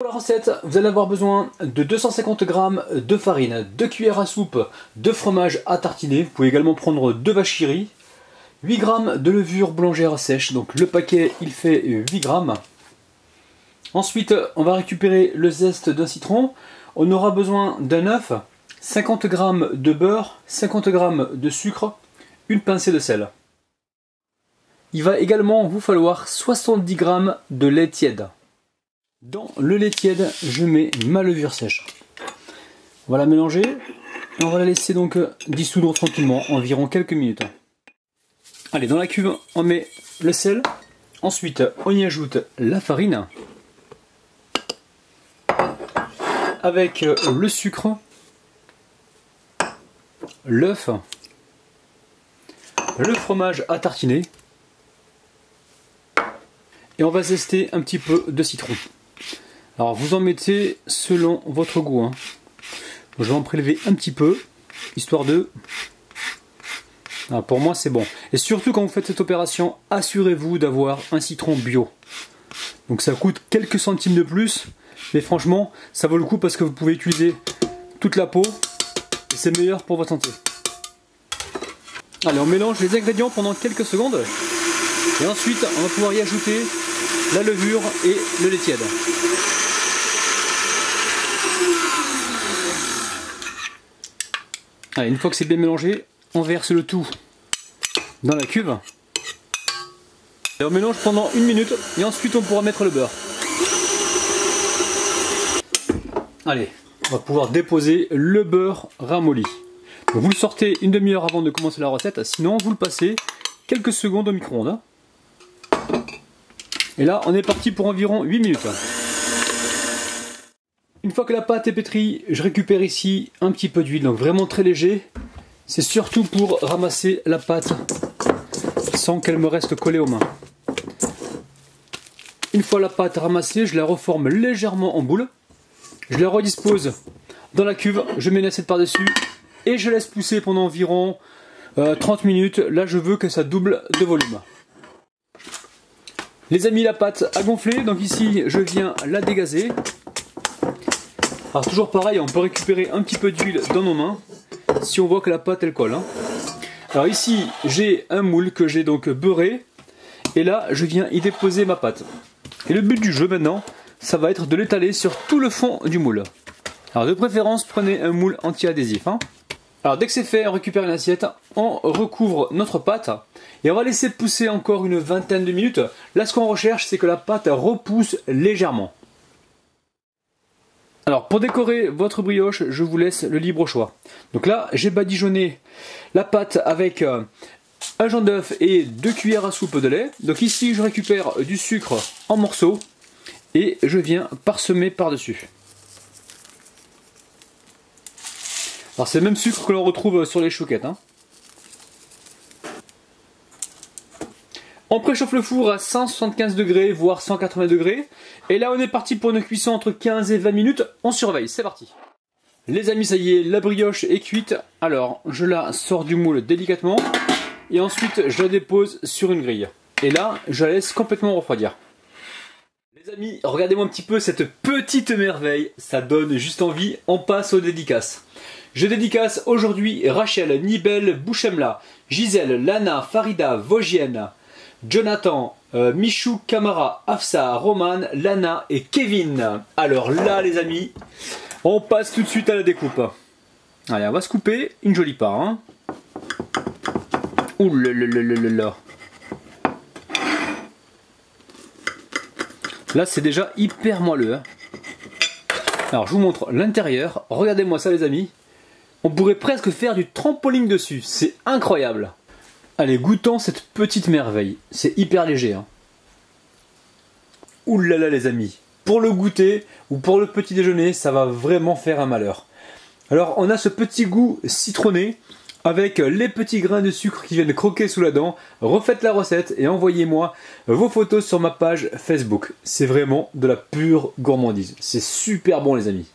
Pour la recette, vous allez avoir besoin de 250 g de farine, 2 cuillères à soupe de fromage à tartiner. Vous pouvez également prendre 2 vaches qui rient, 8 g de levure boulangère sèche, donc le paquet il fait 8 g. Ensuite, on va récupérer le zeste d'un citron. On aura besoin d'un œuf, 50 g de beurre, 50 g de sucre, une pincée de sel. Il va également vous falloir 70 g de lait tiède. Dans le lait tiède, je mets ma levure sèche. On va la mélanger et on va la laisser donc dissoudre tranquillement, environ quelques minutes. Allez, dans la cuve, on met le sel. Ensuite, on y ajoute la farine avec le sucre, l'œuf, le fromage à tartiner et on va zester un petit peu de citron. Alors vous en mettez selon votre goût, hein. Je vais en prélever un petit peu, histoire de... Ah, pour moi c'est bon. Et surtout quand vous faites cette opération, assurez-vous d'avoir un citron bio. Donc ça coûte quelques centimes de plus, mais franchement ça vaut le coup parce que vous pouvez utiliser toute la peau et c'est meilleur pour votre santé. Allez, on mélange les ingrédients pendant quelques secondes et ensuite on va pouvoir y ajouter la levure et le lait tiède. Allez, une fois que c'est bien mélangé, on verse le tout dans la cuve. Et on mélange pendant 1 minute et ensuite on pourra mettre le beurre. Allez, on va pouvoir déposer le beurre ramolli. Donc vous le sortez une demi-heure avant de commencer la recette, sinon vous le passez quelques secondes au micro-ondes. Et là, on est parti pour environ 8 minutes. Une fois que la pâte est pétrie, je récupère ici un petit peu d'huile, donc vraiment très léger. C'est surtout pour ramasser la pâte sans qu'elle me reste collée aux mains. Une fois la pâte ramassée, je la reforme légèrement en boule. Je la redispose dans la cuve, je mets une assiette par-dessus et je laisse pousser pendant environ 30 minutes. Là, je veux que ça double de volume. Les amis, la pâte a gonflé, donc ici je viens la dégazer. Alors toujours pareil, on peut récupérer un petit peu d'huile dans nos mains si on voit que la pâte elle colle, hein. Alors ici j'ai un moule que j'ai donc beurré et là je viens y déposer ma pâte. Et le but du jeu maintenant, ça va être de l'étaler sur tout le fond du moule. Alors de préférence prenez un moule anti-adhésif, hein. Alors dès que c'est fait, on récupère une assiette, on recouvre notre pâte et on va laisser pousser encore une vingtaine de minutes. Là ce qu'on recherche c'est que la pâte repousse légèrement. Alors pour décorer votre brioche, je vous laisse le libre choix. Donc là j'ai badigeonné la pâte avec un jaune d'œuf et 2 cuillères à soupe de lait. Donc ici je récupère du sucre en morceaux et je viens parsemer par-dessus. Alors c'est le même sucre que l'on retrouve sur les chouquettes, hein. On préchauffe le four à 175 degrés, voire 180 degrés. Et là on est parti pour une cuisson entre 15 et 20 minutes. On surveille, c'est parti. Les amis, ça y est, la brioche est cuite. Alors je la sors du moule délicatement. Et ensuite je la dépose sur une grille. Et là je la laisse complètement refroidir. Les amis, regardez-moi un petit peu cette petite merveille. Ça donne juste envie. On passe aux dédicaces. Je dédicace aujourd'hui Rachel, Nibel, Bouchemla, Gisèle, Lana, Farida, Vosgienne, Jonathan, Michou, Camara, Afsa, Roman, Lana et Kevin. Alors là les amis, on passe tout de suite à la découpe. Allez, on va se couper une jolie part, hein. Ouh là là là là là. Là c'est déjà hyper moelleux, hein. Alors je vous montre l'intérieur. Regardez-moi ça les amis. On pourrait presque faire du trampoline dessus. C'est incroyable. Allez, goûtons cette petite merveille. C'est hyper léger, hein. Ouh là là les amis. Pour le goûter ou pour le petit déjeuner, ça va vraiment faire un malheur. Alors on a ce petit goût citronné avec les petits grains de sucre qui viennent croquer sous la dent. Refaites la recette et envoyez-moi vos photos sur ma page Facebook. C'est vraiment de la pure gourmandise. C'est super bon les amis.